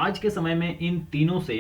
आज के समय में इन तीनों से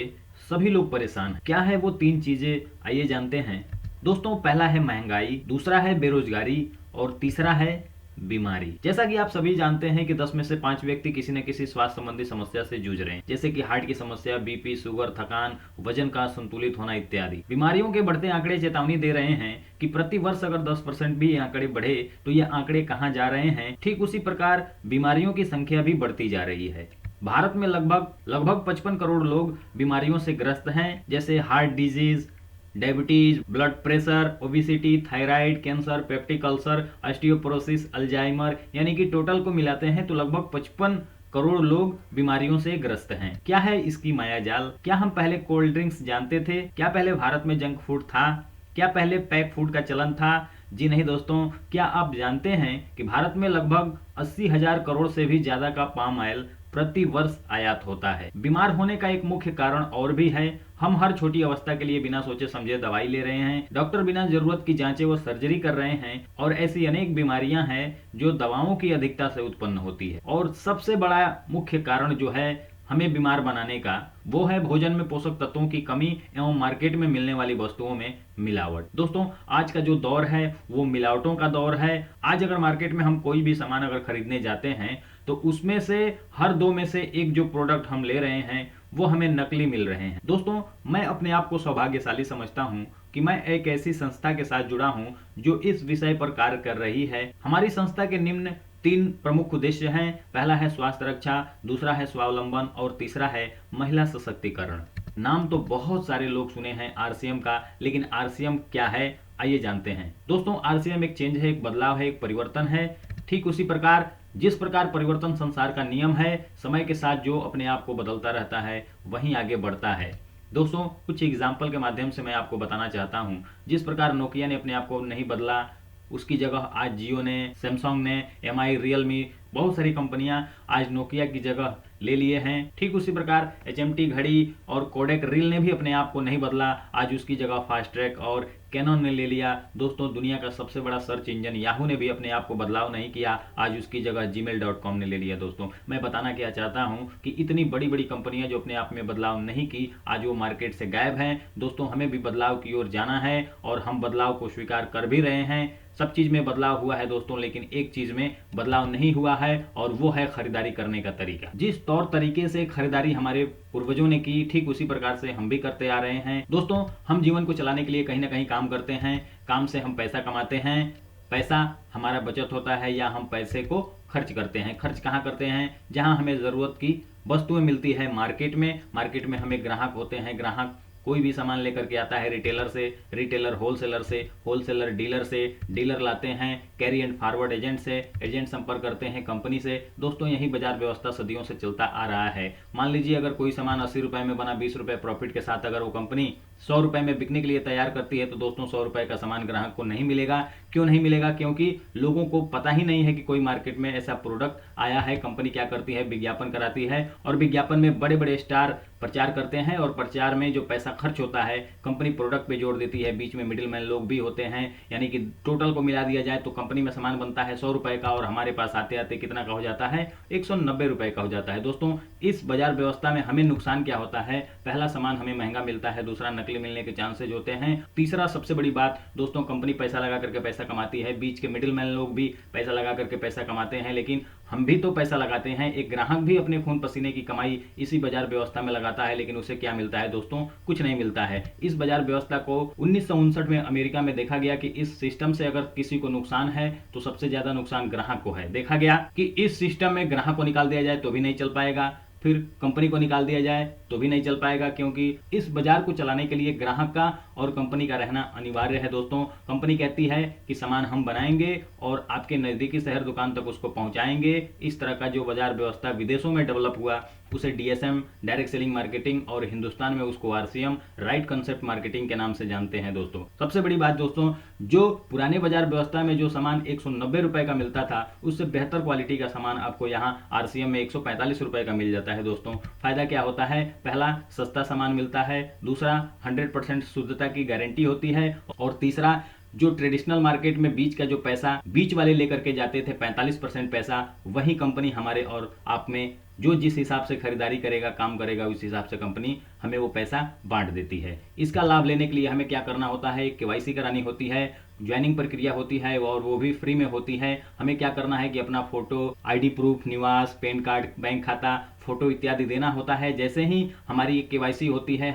सभी लोग परेशान हैं। क्या है वो तीन चीजें, आइए जानते हैं। दोस्तों, पहला है महंगाई, दूसरा है बेरोजगारी और तीसरा है बीमारी। जैसा कि आप सभी जानते हैं कि 10 में से 5 व्यक्ति किसी न किसी स्वास्थ्य संबंधी समस्या से जूझ रहे हैं, जैसे कि हार्ट की समस्या, बीपी, शुगर, थकान, वजन का संतुलित होना इत्यादि। बीमारियों के बढ़ते आंकड़े चेतावनी दे रहे हैं कि प्रति वर्ष अगर 10% भी ये आंकड़े बढ़े तो ये आंकड़े कहाँ जा रहे हैं। ठीक उसी प्रकार बीमारियों की संख्या भी बढ़ती जा रही है। भारत में लगभग 55 करोड़ लोग बीमारियों से ग्रस्त हैं, जैसे heart disease, diabetes, blood pressure, obesity, thyroid, cancer, peptic ulcer, osteoporosis, Alzheimer, यानी कि टोटल को मिलाते हैं तो लगभग 55 करोड़ लोग बीमारियों से ग्रस्त हैं। क्या है इसकी मायाजाल? क्या हम पहले कोल्ड ड्रिंक्स जानते थे? क्या पहले भारत में जंक फूड था? क्या पहले पैक फूड का चलन था? जी नहीं दोस्तों। क्या आप जानते हैं कि भारत में लगभग 80,000 करोड़ से भी ज्यादा का पाम ऑयल प्रति वर्ष आयात होता है। बीमार होने का एक मुख्य कारण और भी है। हम हर छोटी अवस्था के लिए बिना सोचे समझे दवाई ले रहे हैं, डॉक्टर बिना जरूरत की जांचें व सर्जरी कर रहे हैं, और ऐसी अनेक बीमारियां हैं जो दवाओं की अधिकता से उत्पन्न होती है। और सबसे बड़ा मुख्य कारण जो है हमें बीमार बनाने का, वो है भोजन में पोषक तत्वों की कमी एवं मार्केट में मिलने वाली वस्तुओं में मिलावट। दोस्तों, आज का जो दौर है वो मिलावटों का दौर है। आज अगर मार्केट में हम कोई भी सामान अगर खरीदने जाते हैं तो उसमें से हर 2 में से एक जो प्रोडक्ट हम ले रहे हैं वो हमें नकली मिल रहे हैं। दोस्तों, मैं अपने आप को सौभाग्यशाली समझता हूं कि मैं एक ऐसी संस्था के साथ जुड़ा हूं जो इस विषय पर कार्य कर रही है। हमारी संस्था के निम्न 3 प्रमुख उद्देश्य हैं। पहला है स्वास्थ्य रक्षा, दूसरा है स्वावलंबन और तीसरा है महिला सशक्तिकरण। नाम तो बहुत सारे लोग सुने हैं आरसीएम का, लेकिन आरसीएम क्या है आइए जानते हैं। दोस्तों, आरसीएम एक चेंज है, एक बदलाव है, एक परिवर्तन है। ठीक उसी प्रकार जिस प्रकार परिवर्तन संसार का नियम है, समय के साथ जो अपने आप को बदलता रहता है वहीं आगे बढ़ता है। दोस्तों, कुछ एग्जाम्पल के माध्यम से मैं आपको बताना चाहता हूं। जिस प्रकार नोकिया ने अपने आप को नहीं बदला, उसकी जगह आज जियो ने, सैमसंग ने, एमआई, रियलमी, बहुत सारी कंपनियां आज नोकिया की जगह ले लिए हैं। ठीक उसी प्रकार एचएमटी घड़ी और कोडेक रील ने भी अपने आप को नहीं बदला, आज उसकी जगह फास्ट ट्रैक और कैनन ने ले लिया। दोस्तों, दुनिया का सबसे बड़ा सर्च इंजन याहू ने भी अपने आप को बदलाव नहीं किया, आज उसकी जगह gmail.com ने ले लिया। दोस्तों, मैं बताना क्या चाहता हूं कि इतनी बड़ी बड़ी कंपनियां जो अपने आप में बदलाव नहीं की, आज वो मार्केट से गायब हैं। दोस्तों, हमें भी बदलाव की ओर जाना है और हम बदलाव को स्वीकार कर भी रहे हैं। सब चीज में बदलाव हुआ है दोस्तों, लेकिन एक चीज में बदलाव नहीं हुआ है और वो है खरीदारी करने का तरीका। जिस तौर तरीके से खरीदारी हमारे पूर्वजों ने की, ठीक उसी प्रकार से हम भी करते आ रहे हैं। दोस्तों, हम जीवन को चलाने के लिए कहीं ना कहीं काम करते हैं, काम से हम पैसा कमाते हैं, पैसा हमारा बचत होता है या हम पैसे को खर्च करते हैं। खर्च कहाँ करते हैं? जहां हमें जरूरत की वस्तुएं मिलती है मार्केट में हमें ग्राहक होते हैं, ग्राहक कोई भी सामान लेकर के आता है रिटेलर से, रिटेलर होलसेलर से, होलसेलर डीलर से, डीलर लाते हैं कैरी एंड फॉरवर्ड एजेंट से, एजेंट संपर्क करते हैं कंपनी से। दोस्तों, यही बाजार व्यवस्था सदियों से चलता आ रहा है। मान लीजिए अगर कोई सामान 80 रुपए में बना 20 रुपए प्रॉफिट के साथ अगर वो कंपनी 100 रुपए में बिकने के लिए तैयार करती है तो दोस्तों 100 रुपए का सामान ग्राहक को नहीं मिलेगा। क्यों नहीं मिलेगा? क्योंकि लोगों को पता ही नहीं है कि कोई मार्केट में ऐसा प्रोडक्ट आया है। कंपनी क्या करती है? विज्ञापन कराती है और विज्ञापन में बड़े बड़े स्टार प्रचार करते हैं और प्रचार में जो पैसा खर्च होता है कंपनी प्रोडक्ट पे जोड़ देती है। बीच में मिडिल मैन लोग भी होते हैं, यानी कि टोटल को मिला दिया जाए तो कंपनी में सामान बनता है 100 रुपए का और हमारे पास आते आते कितना का हो जाता है? 190 रुपए का हो जाता है। दोस्तों, इस बाजार व्यवस्था में हमें नुकसान क्या होता है? पहला, सामान हमें महंगा मिलता है, दूसरा, नकली मिलने के चांसेज होते हैं, तीसरा सबसे बड़ी बात दोस्तों, कंपनी पैसा लगा करके पैसा कमाती है, बीच के मिडिल मैन लोग भी पैसा लगा करके पैसा कमाते हैं, लेकिन हम भी तो पैसा लगाते हैं। एक ग्राहक भी अपने खून पसीने की कमाई इसी बाजार व्यवस्था में लगाता है, लेकिन उसे क्या मिलता है दोस्तों? कुछ नहीं मिलता है। इस बाजार व्यवस्था को 1959 में अमेरिका में देखा गया कि इस सिस्टम से अगर किसी को नुकसान है तो सबसे ज्यादा नुकसान ग्राहक को है। देखा गया कि इस सिस्टम में ग्राहक को निकाल दिया जाए तो भी नहीं चल पाएगा, फिर कंपनी को निकाल दिया जाए तो भी नहीं चल पाएगा, क्योंकि इस बाजार को चलाने के लिए ग्राहक का और कंपनी का रहना अनिवार्य है। दोस्तों, कंपनी कहती है कि सामान हम बनाएंगे और आपके नजदीकी शहर दुकान तक उसको पहुंचाएंगे। इस तरह का जो बाजार व्यवस्था विदेशों में डेवलप हुआ उसे डीएसएम, डायरेक्ट सेलिंग मार्केटिंग, और हिंदुस्तान में उसको आरसीएम, राइट कंसेप्ट मार्केटिंग के नाम से जानते हैं। दोस्तों, सबसे बड़ी बात दोस्तों, जो पुराने बाजार व्यवस्था में जो सामान 190 रुपए का मिलता था उससे बेहतर क्वालिटी का सामान आपको यहाँ आरसीएम में 145 रुपए का मिल जाता है। दोस्तों, फायदा क्या होता है? पहला, सस्ता सामान मिलता है, दूसरा, 100% शुद्धता की गारंटी होती है, और तीसरा, जो ट्रेडिशनल मार्केट में बीच का जो पैसा बीच वाले लेकर के जाते थे 45% पैसा, वही कंपनी हमारे और आप में जो जिस हिसाब से खरीदारी करेगा, काम करेगा, उस हिसाब से कंपनी हमें वो पैसा बांट देती है। इसका लाभ लेने के लिए हमें क्या करना होता है, केवाईसी करानी होती है, ज्वाइनिंग प्रक्रिया होती है और वो भी फ्री में होती है। हमें क्या करना है कि अपना फोटो, आईडी प्रूफ, निवास, पैन कार्ड, बैंक खाता, फोटो इत्यादि देना होता है। जैसे ही हमारी केवाईसी होती है,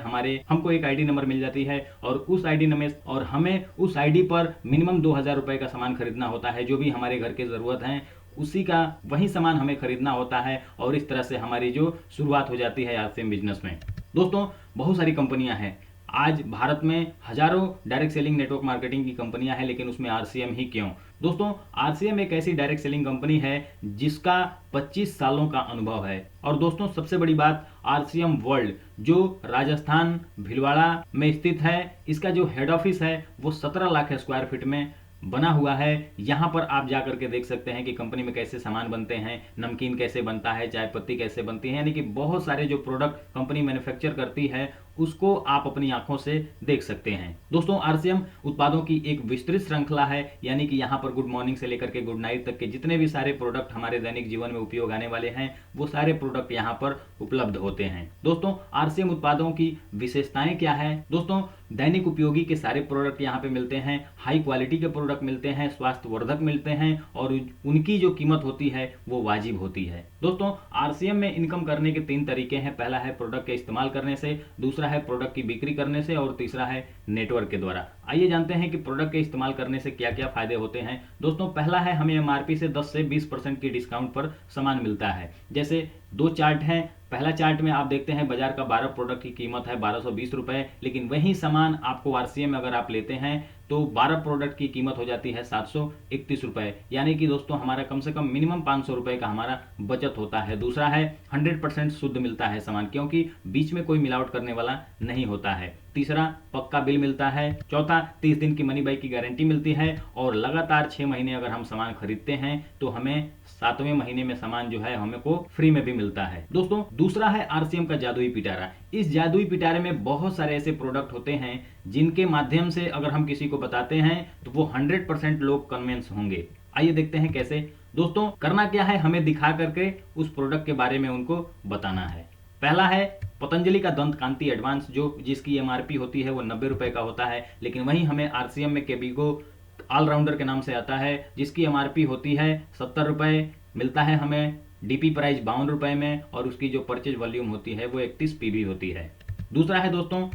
हमको एक आईडी नंबर मिल जाती है और हमें उस आईडी पर मिनिमम 2000 रुपए का सामान खरीदना होता है। जो भी हमारे घर की जरूरत है उसी का वही सामान हमें खरीदना होता है और इस तरह से हमारी जो शुरुआत हो जाती है आरसीएम बिजनेस में। दोस्तों, बहुत सारी कंपनियां हैं। आज भारत में हजारों डायरेक्ट सेलिंग नेटवर्क मार्केटिंग की कंपनियां हैं, लेकिन उसमें आरसीएम ही क्यों? दोस्तों, आरसीएम एक ऐसी डायरेक्ट सेलिंग कंपनी है जिसका 25 सालों का अनुभव है। और दोस्तों, सबसे बड़ी बात, आरसीएम वर्ल्ड जो राजस्थान भीलवाड़ा में स्थित है, इसका जो हेड ऑफिस है वो 17 लाख स्क्वायर फीट में बना हुआ है। यहाँ पर आप जाकर के देख सकते हैं कि कंपनी में कैसे सामान बनते हैं, नमकीन कैसे बनता है, चाय पत्ती कैसे बनती है, यानी कि बहुत सारे जो प्रोडक्ट कंपनी मैन्युफैक्चर करती है उसको आप अपनी आंखों से देख सकते हैं। दोस्तों, आरसीएम उत्पादों की एक विस्तृत श्रृंखला है, यानी कि यहाँ पर गुड मॉर्निंग से लेकर के गुड नाइट तक के जितने भी सारे प्रोडक्ट हमारे दैनिक जीवन में उपयोग आने वाले हैं वो सारे प्रोडक्ट यहाँ पर उपलब्ध होते हैं। दोस्तों, आरसीएम उत्पादों की विशेषताएं क्या है? दोस्तों, दैनिक उपयोगी के सारे प्रोडक्ट यहाँ पे मिलते हैं, हाई क्वालिटी के प्रोडक्ट मिलते हैं, स्वास्थ्यवर्धक मिलते हैं और उनकी जो कीमत होती है वो वाजिब होती है। दोस्तों, आरसीएम में इनकम करने के 3 तरीके हैं। पहला है प्रोडक्ट के इस्तेमाल करने से, दूसरा है प्रोडक्ट की बिक्री करने से और तीसरा है नेटवर्क के द्वारा। आइए जानते हैं कि प्रोडक्ट के इस्तेमाल करने से क्या क्या फायदे होते हैं। दोस्तों, पहला है हमें एमआरपी से 10 से 20% की डिस्काउंट पर सामान मिलता है। जैसे 2 चार्ट हैं। पहला चार्ट में आप देखते हैं बाजार का 12 प्रोडक्ट की कीमत है 1220 रुपए, लेकिन वही सामान आपको आरसीएम में अगर आप लेते हैं तो 12 प्रोडक्ट की कीमत हो जाती है 731 रुपए, यानी कि दोस्तों हमारा कम से कम मिनिमम 500 रुपए का हमारा बचत होता है। दूसरा है 100% शुद्ध मिलता है सामान, क्योंकि बीच में कोई मिलावट करने वाला नहीं होता है। तीसरा, पक्का बिल मिलता है। चौथा, 30 दिन की मनी बैक की गारंटी मिलती है और लगातार 6 महीने अगर हम सामान खरीदते हैं तो हमें 7वें महीने में सामान जो है हमें को फ्री में भी मिलता है। दोस्तों, दूसरा है आरसीएम का जादुई पिटारा। इस जादुई पिटारे में बहुत सारे ऐसे प्रोडक्ट होते हैं जिनके माध्यम से अगर हम किसी को बताते हैं तो वो 100% लोग कन्विंस होंगे। आइए देखते हैं कैसे। दोस्तों, करना क्या है, हमें दिखा करके उस प्रोडक्ट के बारे में उनको बताना है। पहला है पतंजलि का दंत कांति एडवांस, जो जिसकी एमआरपी होती है वो 90 रुपए का होता है, लेकिन वहीं हमें आरसीएम में केबिगो ऑलराउंडर के नाम से आता है जिसकी एमआरपी होती है 70 रुपए, मिलता है हमें डीपी प्राइस 52 रुपए में और उसकी जो परचेज वॉल्यूम होती है वो 31 पीवी होती है। दूसरा है दोस्तों,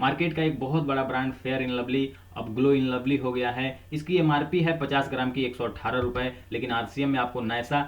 मार्केट का एक बहुत बड़ा ब्रांड फेयर इन लवली, अब ग्लो इन लवली हो गया है। इसकी एमआरपी है 50 ग्राम की 118 रुपए, लेकिन आरसीएम में आपको नैसा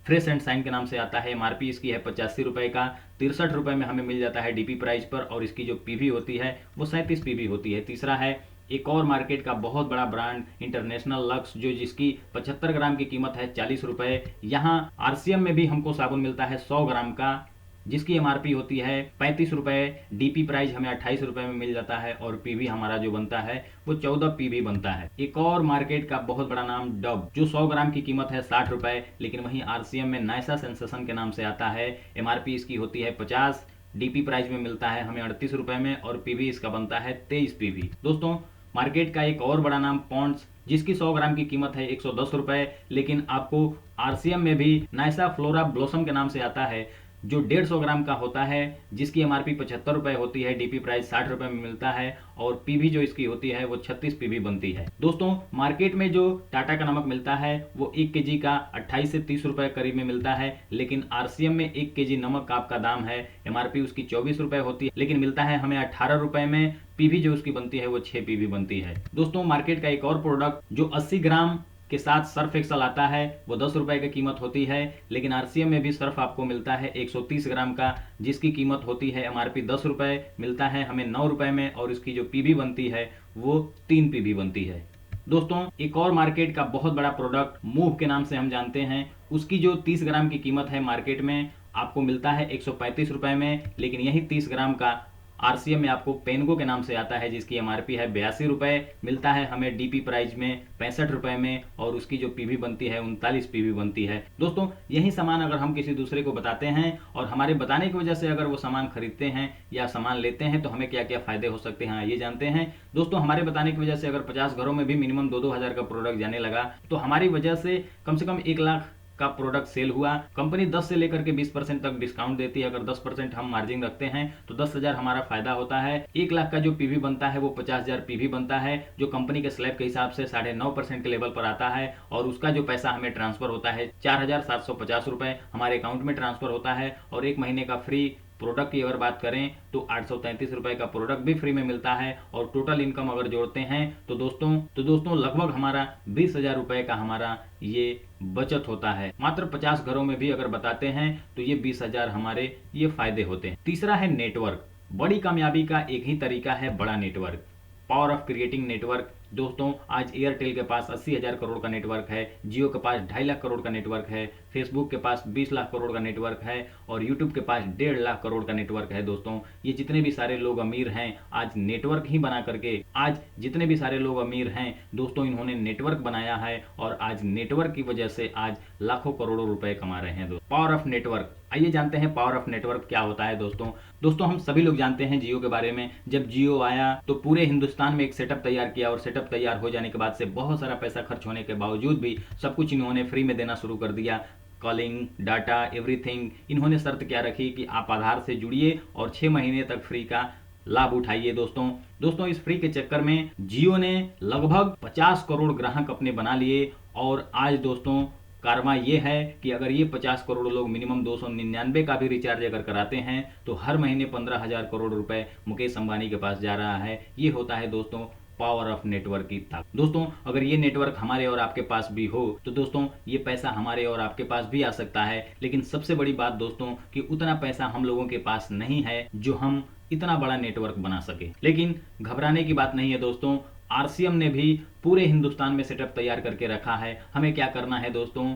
फ्रेश एंड साइन के नाम से आता है। एमआरपी इसकी है 85 रुपए का, 63 रुपए में हमें मिल जाता है डीपी प्राइस पर और इसकी जो पीवी होती है वो 37 पीवी होती है। तीसरा है एक और मार्केट का बहुत बड़ा ब्रांड इंटरनेशनल लक्स, जो जिसकी 75 ग्राम की कीमत है 40 रुपए। यहाँ आरसीएम में भी हमको साबुन मिलता है 100 ग्राम का जिसकी एमआरपी होती है 35 रुपए, डीपी प्राइस हमें 28 रुपए में मिल जाता है और पीवी हमारा जो बनता है वो 14 पीवी बनता है। एक और मार्केट का बहुत बड़ा नाम डब, जो 100 ग्राम की कीमत है 60 रुपए, लेकिन वहीं आरसीएम में नाइसा सेंसेशन के नाम से आता है। एमआरपी इसकी होती है 50, डीपी प्राइस में मिलता है हमें 38 रुपए में और पीवी इसका बनता है 23 पीवी। दोस्तों, मार्केट का एक और बड़ा नाम पॉन्ड्स, जिसकी 100 ग्राम की कीमत है 110 रुपए, लेकिन आपको आरसीएम में भी नाइसा फ्लोरा ब्लॉसम के नाम से आता है जो 150 ग्राम का होता है, जिसकी एमआरपी 75 रुपए होती है, डीपी प्राइस 60 रुपए में मिलता है और पीवी जो इसकी होती है वो 36 पीवी बनती है। दोस्तों, मार्केट में जो टाटा का नमक मिलता है वो 1 केजी का 28 से 30 रुपए करीब में मिलता है, लेकिन आरसीएम में 1 केजी नमक का आपका दाम है, एमआरपी उसकी 24 रुपए होती है, लेकिन मिलता है हमें 18 रुपए में। पीवी जो उसकी बनती है वो 6 पीवी बनती है। दोस्तों, मार्केट का एक और प्रोडक्ट जो 80 ग्राम के साथ सर्फ एक्सल आता है वो 10 रुपए की कीमत होती है, लेकिन आरसीएम में भी सर्फ आपको मिलता है 130 ग्राम का जिसकी कीमत होती है एमआरपी 10 रुपए, मिलता है हमें 9 रुपए में और इसकी जो पीवी बनती है वो 3 पीवी बनती है। दोस्तों, एक और मार्केट का बहुत बड़ा प्रोडक्ट मूव के नाम से हम जानते हैं, उसकी जो 30 ग्राम की कीमत है मार्केट में आपको मिलता है 135 रुपए में, लेकिन यही 30 ग्राम का आरसीएम में आपको पेनगो के नाम से आता है जिसकी एमआरपी है 82 रुपए, मिलता है हमें डीपी प्राइस में 65 रुपए में और उसकी जो पीवी बनती है 39 पीवी बनती है। दोस्तों, यही सामान अगर हम किसी दूसरे को बताते हैं और हमारे बताने की वजह से अगर वो सामान खरीदते हैं या सामान लेते हैं तो हमें क्या क्या फायदे हो सकते हैं ये जानते हैं। दोस्तों, हमारे बताने की वजह से अगर 50 घरों में भी मिनिमम 2-2 हजार का प्रोडक्ट जाने लगा तो हमारी वजह से कम 1 लाख का प्रोडक्ट सेल हुआ, कंपनी 10 से लेकर के 20% तक डिस्काउंट देती है। अगर 10% हम मार्जिन रखते हैं तो 10,000 हमारा फायदा होता है। 1 लाख का जो पीवी बनता है वो 50,000 पीवी बनता है, जो कंपनी के स्लैब के हिसाब से 9.5% के लेवल पर आता है। और उसका जो पैसा हमें ट्रांसफर होता है 4,750 रुपए हमारे अकाउंट में ट्रांसफर होता है। और 1 महीने का फ्री प्रोडक्ट की अगर बात करें तो 833 रुपए का प्रोडक्ट भी फ्री में मिलता है। और टोटल इनकम अगर जोड़ते हैं तो दोस्तों लगभग हमारा 20,000 रुपए का हमारा ये बचत होता है। मात्र 50 घरों में भी अगर बताते हैं तो ये 20,000 हमारे ये फायदे होते हैं। तीसरा है नेटवर्क। बड़ी कामयाबी का एक ही तरीका है, बड़ा network, power of creating network. दोस्तों आज एयरटेल के पास 80,000 करोड़ का नेटवर्क है, जियो के पास 2.5 लाख करोड़ का नेटवर्क है, फेसबुक के पास 20 लाख करोड़ का नेटवर्क है और यूट्यूब के पास 1.5 लाख करोड़ का नेटवर्क है। दोस्तों ये जितने भी सारे लोग अमीर हैं आज नेटवर्क ही बना करके, आज जितने भी सारे लोग अमीर हैं दोस्तों इन्होंने नेटवर्क बनाया है और आज नेटवर्क की वजह से आज लाखों करोड़ों रुपए कमा रहे हैं। पावर ऑफ नेटवर्क, आइए जानते हैं पावर ऑफ नेटवर्क क्या होता है। दोस्तों हम सभी लोग जानते हैं जियो के बारे में। जब जियो आया तो पूरे हिंदुस्तान में एक सेटअप तैयार किया और सेटअप तैयार हो जाने के बाद से बहुत सारा पैसा खर्च होने के बावजूद भी सब कुछ इन्होंने फ्री में देना शुरू कर दिया। Calling, data, everything. इन्होंने शर्त क्या रखी कि आप आधार से जुड़िए और 6 महीने तक फ्री का लाभ उठाइए। दोस्तों इस फ्री के चक्कर में जियो ने लगभग 50 करोड़ ग्राहक अपने बना लिए। और आज दोस्तों कारमा ये है कि अगर ये 50 करोड़ लोग मिनिमम 299 का भी रिचार्ज अगर कराते हैं तो हर महीने 15,000 करोड़ रुपए मुकेश अंबानी के पास जा रहा है। ये होता है दोस्तों पावर ऑफ नेटवर्क की ताकत। दोस्तों अगर ये नेटवर्क हमारे और आपके पास भी हो तो दोस्तों ये पैसा हमारे और आपके पास भी आ सकता है। लेकिन सबसे बड़ी बात दोस्तों कि उतना पैसा हम लोगों के पास नहीं है जो हम इतना बड़ा नेटवर्क बना सके। लेकिन घबराने की बात नहीं है दोस्तों, आरसीएम ने भी पूरे हिंदुस्तान में सेटअप तैयार करके रखा है। हमें क्या करना है दोस्तों,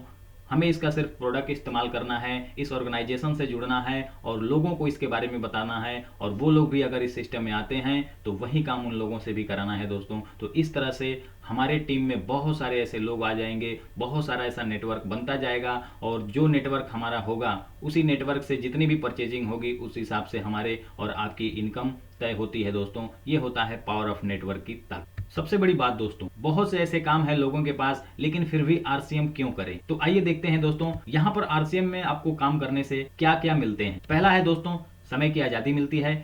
हमें इसका सिर्फ प्रोडक्ट इस्तेमाल करना है, इस ऑर्गेनाइजेशन से जुड़ना है और लोगों को इसके बारे में बताना है। और वो लोग भी अगर इस सिस्टम में आते हैं तो वही काम उन लोगों से भी कराना है दोस्तों। तो इस तरह से हमारे टीम में बहुत सारे ऐसे लोग आ जाएंगे, बहुत सारा ऐसा नेटवर्क बनता जाएगा और जो नेटवर्क हमारा होगा उसी नेटवर्क से जितनी भी परचेजिंग होगी उस हिसाब से हमारे और आपकी इनकम तय होती है। दोस्तों ये होता है पावर ऑफ नेटवर्क की ताकत। सबसे बड़ी बात दोस्तों, बहुत से ऐसे काम है लोगों के पास लेकिन फिर भी आरसीएम क्यों करें। तो आइए देखते हैं दोस्तों यहाँ पर आरसीएम में आपको काम करने से क्या क्या मिलते हैं। पहला है दोस्तों समय की आजादी मिलती है।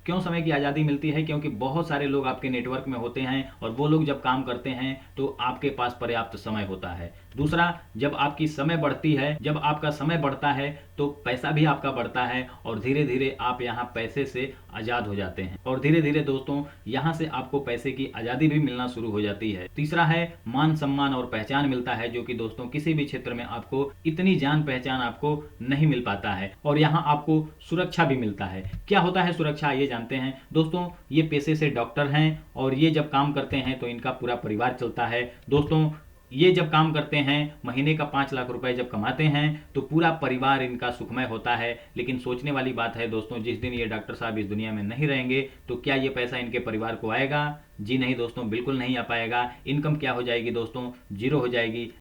क्यों समय की आज़ादी मिलती है? क्योंकि बहुत सारे लोग आपके नेटवर्क में होते हैं और वो लोग जब काम करते हैं तो आपके पास पर्याप्त समय होता है। दूसरा, जब आपकी समय बढ़ती है, जब आपका समय बढ़ता है तो पैसा भी आपका बढ़ता है और धीरे धीरे आप यहाँ पैसे से आज़ाद हो जाते हैं और धीरे धीरे दोस्तों यहाँ से आपको पैसे की आज़ादी भी मिलना शुरू हो जाती है। तीसरा है मान सम्मान और पहचान मिलता है, जो कि दोस्तों किसी भी क्षेत्र में आपको इतनी जान पहचान आपको नहीं मिल पाता है। और यहाँ आपको सुरक्षा भी मिलता है। क्या होता है सुरक्षा, ये जानते हैं दोस्तों। ये पेशे से डॉक्टर हैं और ये जब काम करते हैं तो इनका पूरा परिवार चलता है। दोस्तों ये जब काम करते हैं, महीने का 5 लाख रुपए जब कमाते हैं तो पूरा परिवार इनका सुखमय होता है। लेकिन सोचने वाली बात है दोस्तों, जिस दिन ये डॉक्टर साहब इस दुनिया में नहीं रहेंगे तो क्या ये पैसा इनके परिवार को आएगा? जी नहीं दोस्तों, बिल्कुल नहीं आ पाएगा। इनकम क्या हो जाएगी दोस्तों? जीरो हो जाएगी।